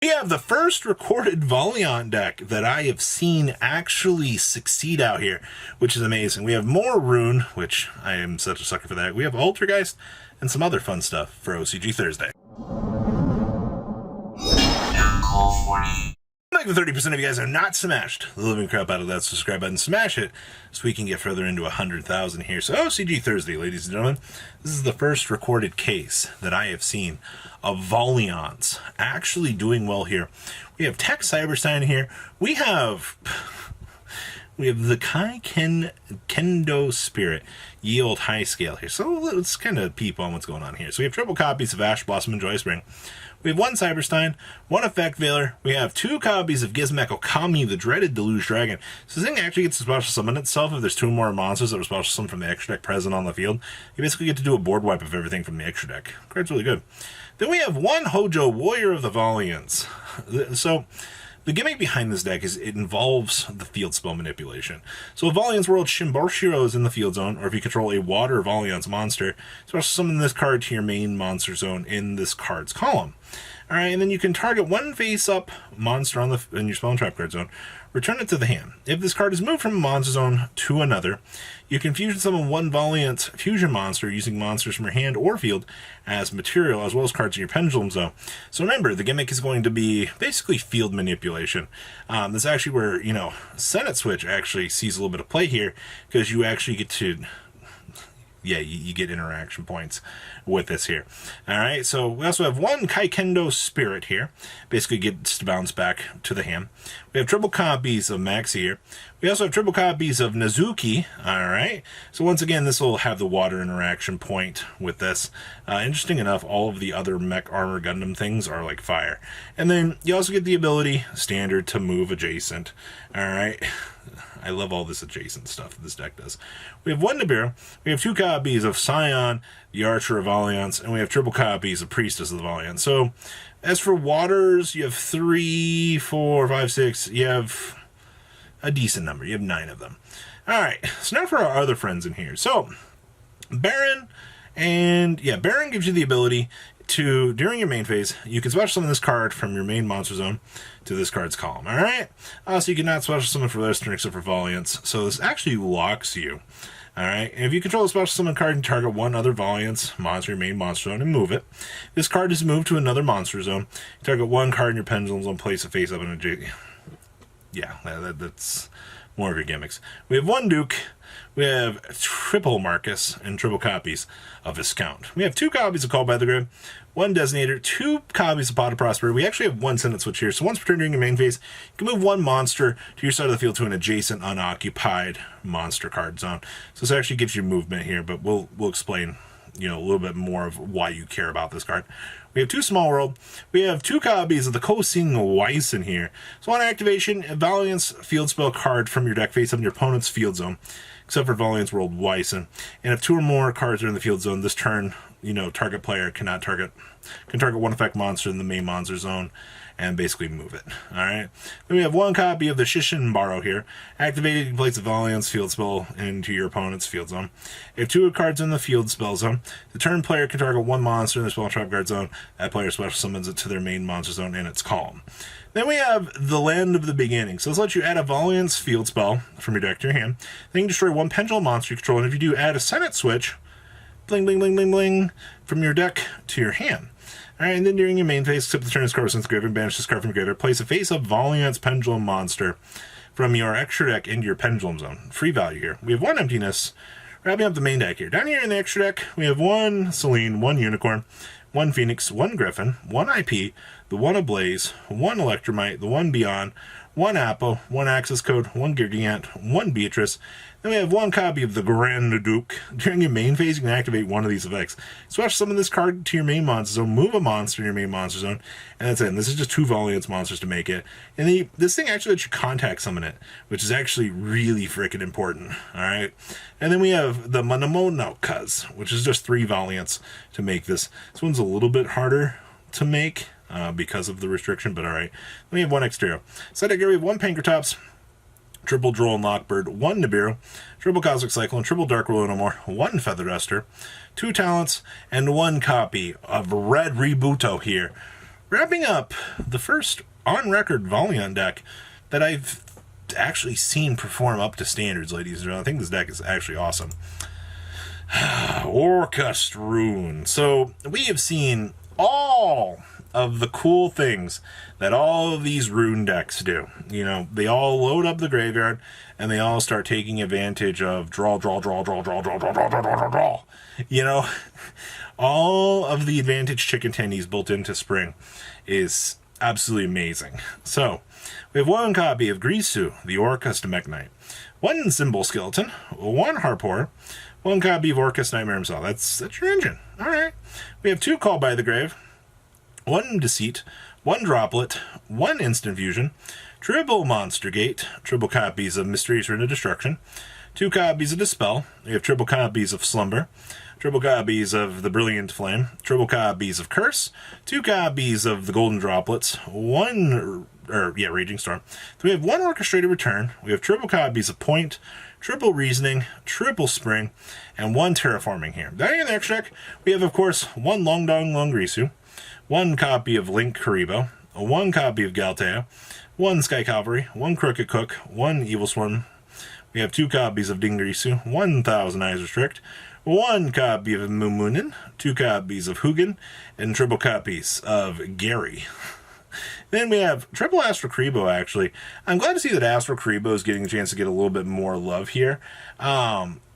We have the first recorded Valiant deck that I have seen actually succeed out here, which is amazing. We have more Rune, which I am such a sucker for that. We have Altergeist and some other fun stuff for OCG Thursday. Like the 30% of you guys are not smashed the living crap out of that subscribe button, smash it so we can get further into 100,000 here. So OCG Thursday, ladies and gentlemen, this is the first recorded case that I have seen of Valiants actually doing well here. We have Tech Cyberstein here. We have the Kai Kendo Spirit Yield High Scale here. So let's kind of peep on what's going on here. So we have triple copies of Ash Blossom and Joy Spring. We have one Cyberstein, one Effect Veiler. We have two copies of Gizmek Okami, the dreaded Deluge Dragon. So this thing actually gets to special summon itself if there's two more monsters that are special summoned from the extra deck present on the field. You basically get to do a board wipe of everything from the extra deck. Card's really good. Then we have one Hojo, Warrior of the Valiants. So the gimmick behind this deck is it involves the field spell manipulation. So if Valiant's World Shimborshiro is in the field zone, or if you control a Water Valiant's monster, special summon this card to your main monster zone in this card's column. Alright, and then you can target one face-up monster in your spell and trap card zone, return it to the hand. If this card is moved from a monster zone to another, you can fusion summon one Valiant fusion monster using monsters from your hand or field as material, as well as cards in your pendulum zone. So remember, the gimmick is going to be basically field manipulation. This is actually where, Senate Switch actually sees a little bit of play here, because you actually get to... yeah, you get interaction points with this here. Alright, so we also have one Kaikendo Spirit here. Basically gets to bounce back to the hand. We have triple copies of Maxi here. We also have triple copies of Nazuki. Alright, so once again, this will have the water interaction point with this. Interesting enough, all of the other Mech Armor Gundam things are like fire. And then you also get the ability, standard, to move adjacent. Alright. I love all this adjacent stuff that this deck does. We have one Nibiru, we have two copies of Scion, the Archer of Valiants, and we have triple copies of Priestess of the Valiant. So, as for waters, you have 3, 4, 5, 6, you have a decent number. You have 9 of them. Alright, so now for our other friends in here. So, Baron, Baron gives you the ability to, during your main phase, you can special summon this card from your main monster zone to this card's column. Alright? So you cannot special summon for this turn except for Valiants. So this actually locks you. Alright? And if you control a special summon card and target one other Valiants monster, your main monster zone, and move it, this card is moved to another monster zone. You target one card in your pendulum zone, place a face up in a J. Yeah, that's more of your gimmicks. We have one Duke. We have triple Marcus and triple copies of Viscount. We have two copies of Call by the Grid, one Designator, two copies of Pot of Prosperity. We actually have one Senate Switch here. So once per turn during your main phase, you can move one monster to your side of the field to an adjacent unoccupied monster card zone. So this actually gives you movement here, but we'll explain a little bit more of why you care about this card. We have two Small World. We have two copies of the Kosing Wyson here. So on activation, a Valiant's field spell card from your deck face up in your opponent's field zone, except for Valiant's World Wyson. And if two or more cards are in the field zone this turn, target player can target one effect monster in the main monster zone and basically move it. Alright. Then we have one copy of the Shishinbaro here. Activated, you can place a Valiant's field spell into your opponent's field zone. If two cards in the field spell zone, the turn player can target one monster in the spell trap card zone. That player special summons it to their main monster zone in its column. Then we have the Land of the Beginning. So this lets you add a Valiant's field spell from your deck to your hand. Then you can destroy one pendulum monster you control, and if you do, add a Senate Switch, bling, bling, bling, bling, bling, from your deck to your hand. Alright, and then during your main phase, except the turn this card since grave and banish this card from your graveyard, place a face-up Valiant's Pendulum monster from your extra deck into your pendulum zone. Free value here. We have one Emptiness, wrapping up the main deck here. Down here in the extra deck, we have one Selene, one Unicorn, one Phoenix, one Griffin, one IP, the one Ablaze, one Electromite, the one Beyond, one Apple, one Access Code, one Gigant, one Beatrice. Then we have one copy of the Grand Duke. During your main phase, you can activate one of these effects. Special summon this card to your main monster zone, move a monster in your main monster zone, and that's it. And this is just two Valiant's monsters to make it. And this thing actually lets you contact summon it, which is actually really freaking important. Alright? And then we have the Manamonokas, which is just three Valiants to make this. This one's a little bit harder to make because of the restriction, but alright. Then we have one Exterior. So we have one Pankratops, triple Droll and Lockbird, one Nibiru, triple Cosmic Cyclone, triple Dark Ruinomore, one Feather Duster, two Talents, and one copy of Red Rebuto here. wrapping up the first on-record Valiant deck that I've actually seen perform up to standards, ladies and gentlemen. I think this deck is actually awesome. Orcust Rune. So we have seen all of the cool things that all of these Rune decks do. You know, they all load up the graveyard and they all start taking advantage of draw. You know, all of the advantage chicken tendies built into Spring is absolutely amazing. So we have one copy of Grisu, the Orcust Mech Knight, one Symbol Skeleton, one Harpor, one copy of Orcust Nightmare himself. That's your engine. All right. We have two Call by the Grave, one Deceit, one Droplet, one Instant Fusion, triple Monster Gate, triple copies of Mysterious Rune of Destruction, two copies of Dispel. We have triple copies of Slumber, triple copies of the Brilliant Flame, triple copies of Curse, two copies of the Golden Droplets, Raging Storm. So we have one Orchestrated Return. We have triple copies of Point, triple Reasoning, triple Spring, and one Terraforming here. Then in the next deck, we have, of course, one Long Dong Long Grisu, one copy of Link Karibo, one copy of Galtea, one Sky Cavalry, one Crooked Cook, one Evil Swarm. We have two copies of Dingrisu, 1,000 Eyes Restrict, one copy of Mumunin, two copies of Hugin, and triple copies of Gary. Then we have triple Astro Karibo, actually. I'm glad to see that Astro Karibo is getting a chance to get a little bit more love here,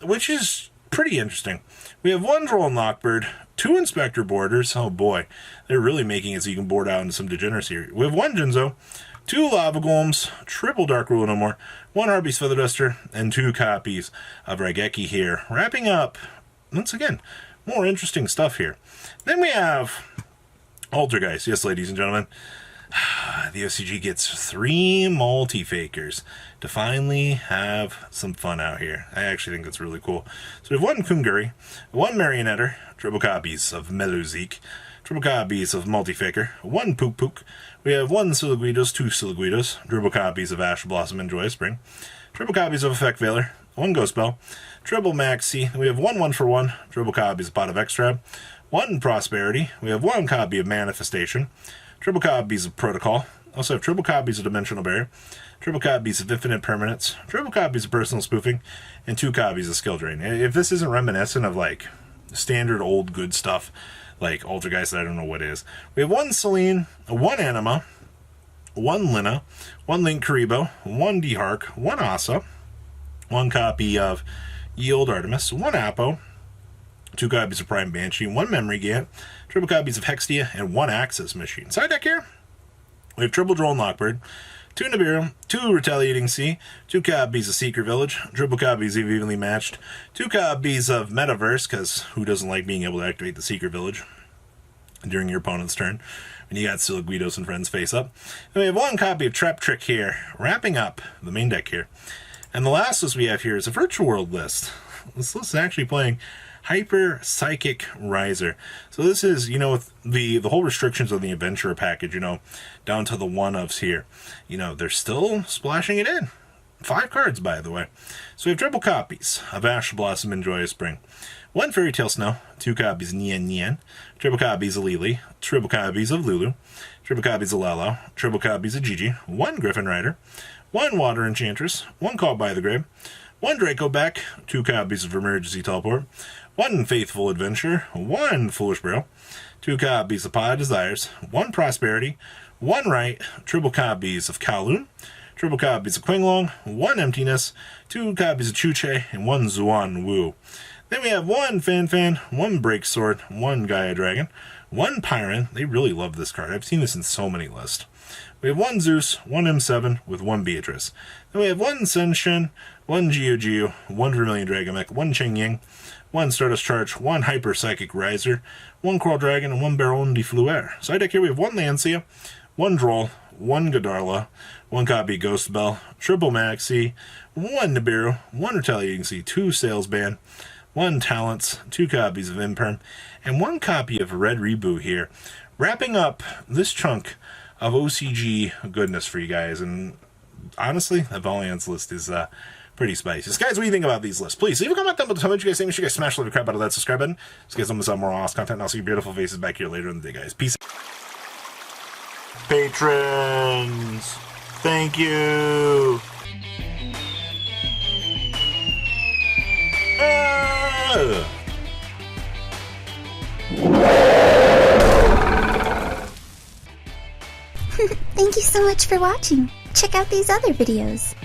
which is pretty interesting. We have one Droll and Lockbird, two Inspector Boarders. Oh boy, they're really making it so you can board out into some degeneracy here. We have one Jinzo, two Lava Golems, triple Dark Rule No More, one Arby's Feather Duster, and two copies of Raigeki here. Wrapping up, once again, more interesting stuff here. Then we have Altergeist. Yes, ladies and gentlemen. The OCG gets 3 multi-fakers to finally have some fun out here. I actually think that's really cool. So we have one Kunguri, one Marionetter, triple copies of Meluzik, triple copies of Multi-Faker, one Pook Pook. We have one Silaguidos, two Silaguidos, triple copies of Ash Blossom and Joy of Spring, triple copies of Effect Veiler, one Ghost Bell, triple Maxi. We have one 1-for-1, triple copies of Pot of Extra, one Prosperity. We have one copy of Manifestation, triple copies of Protocol. Also have triple copies of Dimensional Barrier, triple copies of Infinite Permanence, triple copies of Personal Spoofing, and 2 copies of Skill Drain. If this isn't reminiscent of, like, standard old good stuff, like Altergeist, I don't know what is. We have one Celine, one Anima, one Lina, one Link Karibo, one D-Hark, one Asa, one copy of Yield Artemis, one Apo, 2 copies of Prime Banshee, one Memory Gant, triple copies of Hextia, and one Axis Machine. Side deck here, we have triple Droll and Lockbird, 2 Nibiru, 2 Retaliating Sea, 2 copies of Secret Village, triple copies of Evenly Matched, 2 copies of Metaverse, because who doesn't like being able to activate the Secret Village during your opponent's turn when you got Silaguidos and friends face up. And we have one copy of Trap Trick here, wrapping up the main deck here. And the last list we have here is a Virtual World list. This list is actually playing Hyper Psychic Riser. So this is, you know, with the whole restrictions of the Adventurer package, you know, down to the one-ofs here, you know, they're still splashing it in. 5 cards, by the way. So we have triple copies of Ash Blossom and Joyous Spring, 1 Fairy Tale Snow, 2 copies of Nian Nian, triple copies of Lily, triple copies of Lulu, triple copies of Lalo, triple copies of Gigi, 1 Griffin Rider, 1 Water Enchantress, 1 Call by the Grave, 1 Draco Back, 2 copies of Emergency Teleport, 1 Faithful Adventure, 1 Foolish Bro, 2 copies of Pod Desires, 1 Prosperity, 1 Right, triple copies of Kowloon, triple copies of Qinglong, 1 Emptiness, 2 copies of Chuche, and 1 Zuan Wu. Then we have 1 Fan Fan, 1 Break Sword, 1 Gaia Dragon, 1 Pyron. They really love this card. I've seen this in so many lists. We have 1 Zeus, 1 M7 with 1 Beatrice. Then we have 1 Senshin, 1 Geo, 1 Vermilion Dragomech, 1 Cheng Ying, 1 Stardust Charge, 1 Hyper Psychic Riser, 1 Coral Dragon, and 1 Baron de Fleur. Side deck here we have 1 Lancia, 1 Droll, 1 Godarla, 1 copy Ghost Bell, triple Maxi, 1 Nibiru, 1 Retaliating Sea, 2 Sales Band, 1 Talents, 2 copies of Imperm, and 1 copy of Red Reboot here. Wrapping up this chunk of OCG goodness for you guys, and honestly, the Valiants list is pretty spicy. So guys, what do you think about these lists? Please leave a comment down below. Tell me what you guys think. Make sure you guys smash the crap out of that subscribe button so you guys don't miss out more awesome content, and I'll see your beautiful faces back here later in the day, guys. Peace. Patrons, thank you. Thank you so much for watching. Check out these other videos.